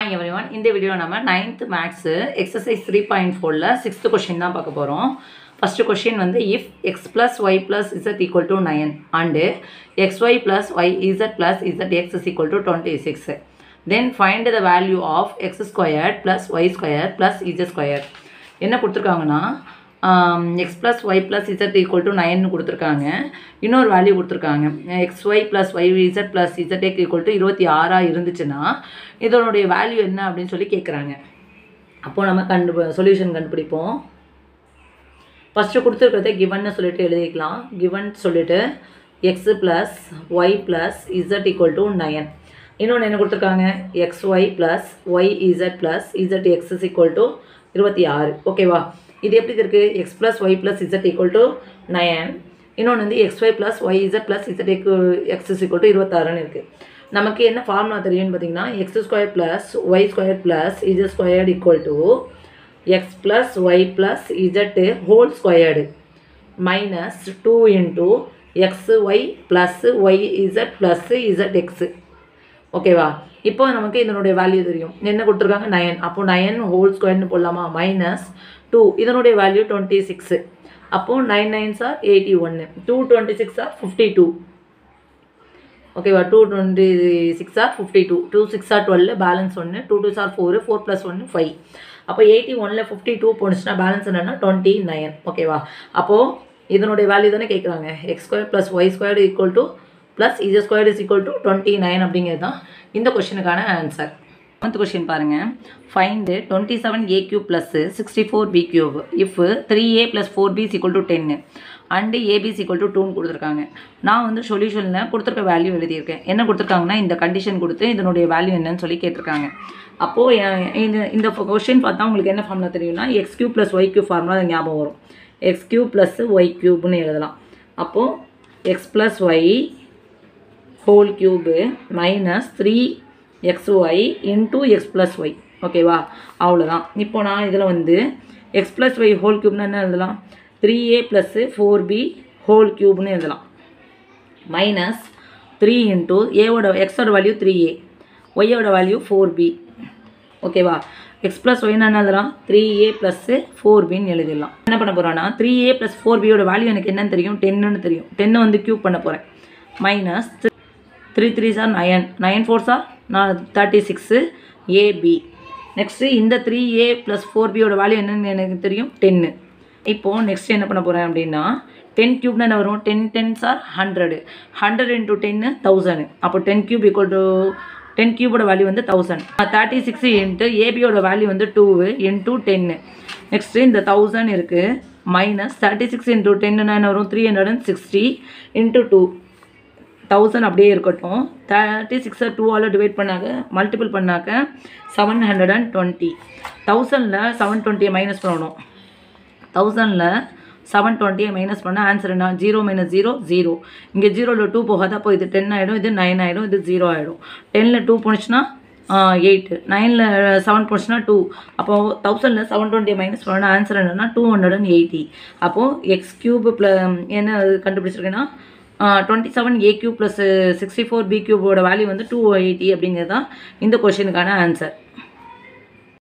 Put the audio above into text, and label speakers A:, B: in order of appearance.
A: Hi everyone, in this video we 9th maths exercise 3.4 6th question தான் பார்க்க போறோம். First question வந்து if x plus y plus z equal to 9 and xy plus yz plus zx is equal to 26. Then find the value of x squared plus y squared plus z squared. என்ன கொடுத்திருக்காங்கன்னா x plus y plus z equal to 9 கொடுத்திருக்காங்க. இன்னொரு value கொடுத்திருக்காங்க. xy plus yz plus zx equal to 26 இருந்துச்சுன்னா இதனுடைய value என்ன அப்படினு சொல்லி கேக்குறாங்க. அப்போ நம்ம சொல்யூஷன் கண்டுபிடிப்போம். ஃபர்ஸ்ட் கொடுத்திருக்கிறதை given னு சொல்லிட்டு எழுதிக்கலாம். given சொல்லிட்டு x plus y plus z equal to 9. இன்னொன்னு என்ன கொடுத்திருக்காங்க xy plus yz plus zx is equal to 26. ஓகேவா? இது எப்படி இருக்கு x plus y plus z equal to 9. இன்னொன்னு வந்து xy plus yz plus zx is equal to 26 ன்னு இருக்கு. நமக்கு என்ன ஃபார்முலா தெரியும்னு பாத்தீங்கன்னா x squared plus y squared plus z squared equal to x plus y plus z whole squared minus 2 into xy plus yz plus zx. ஓகேவா? இப்போ நமக்கு இதனுடைய வேல்யூ தெரியும். என்ன கொடுத்திருக்காங்க 9. அப்போ 9 whole squared னு போடலாமா minus 2 இதனுடைய வேல்யூ 26. அப்போ 9 9s are 81. 2 26 are 52. ஓகேவா? 2 26 are 52. 2 6 are 12 balance 1. 2 2s are 4. 4 plus 1 5. அப்போ 81ல 52 போனுச்சுனா பேலன்ஸ் என்னன்னா 29. ஓகேவா? அப்போ இதனுடைய வேல்யூ தானே கேக்குறாங்க. x squared plus y squared equal to plus z squared is equal to 29 அப்படிங்கிறது தான் இந்த क्वेश्चनக்கான ஆன்சர். 10th क्वेश्चन பாருங்க. Find 27a cube plus 64b cube if 3a plus 4b is equal to 10 and ab is equal to 2 னு கொடுத்திருக்காங்க. நான் வந்து சொல்யூஷன்ல கொடுத்திருக்க value எழுதி இருக்கேன். என்ன கொடுத்திருக்காங்கன்னா இந்த கண்டிஷன் கொடுத்து இதனுடைய வேல்யூ என்னன்னு சொல்லி கேட்டிருக்காங்க. அப்போ இந்த क्वेश्चन பார்த்தா உங்களுக்கு என்ன ஃபார்முலா தெரியும்னா x cube plus y cube formula ஞாபகம் வரும். x cube plus y cube னு எழுதலாம். அப்போ x plus y whole cube minus 3xy into x plus y. ஓகேவா? அவ்வளவுதான். இப்போ நான் இதல வந்து x plus y whole cube னா என்ன எழுதலாம்? 3a plus 4b whole cube னு எழுதலாம். minus 3 into a ஓட x ஓட வேல்யூ 3a, y ஓட வேல்யூ 4b. ஓகேவா? x plus y னா என்ன எழுதலாம்? 3a plus 4b னு எழுதிடலாம். என்ன பண்ண போறேன்னா 3a plus 4b ஓட வேல்யூ எனக்கு என்னன்னு தெரியும்? 10 னு தெரியும். 10 வந்து கியூப் பண்ண போறேன். minus 3 3s are 9. 9 4s are 36 ab. Next இந்த 3a plus 4b ஓட வேல்யூ என்னன்னு எனக்கு தெரியும் 10. இப்போ நெக்ஸ்ட் என்ன பண்ண போறேன் அப்படினா 10 கியூப்னா என்ன வரும்? 10 10s are 100. 100 into 10 1000. அப்போ 10 cube equal to 10 cube ஓட வேல்யூ வந்து 1000. 36 into ab ஓட வேல்யூ வந்து 2 into 10. நெக்ஸ்ட் இந்த 1000 இருக்கு minus 36 into 10 னா என்ன வரும்? 360 into 2. 1000 அப்படியே இருக்கட்டும். 36 2 ஆல டிவைட் பண்ணாக மல்டிபிள் பண்ணாக்க 720. 1000ல 720 மைனஸ் பண்ணனும். 1000ல 720 மைனஸ் பண்ணா ஆன்சர் என்ன? 0 - 0 0. இங்க 0ல 2 போகாத. அப்போ இது 10 ஆயிடும், இது 9 ஆயிடும், இது 0 ஆயிடும். 10ல 2 போனுச்சுனா 8, 9ல 7 போனுச்சுனா 2. அப்போ 1000ல 720 மைனஸ் பண்ணா ஆன்சர் என்னன்னா 280. அப்போ x³ என்ன கண்டுபிடிச்சிருக்கேன்னா 27a cube plus 64b cube ஓட வேல்யூ வந்து 280 அப்படிங்கிறது தான் இந்த क्वेश्चनக்கான ஆன்சர்.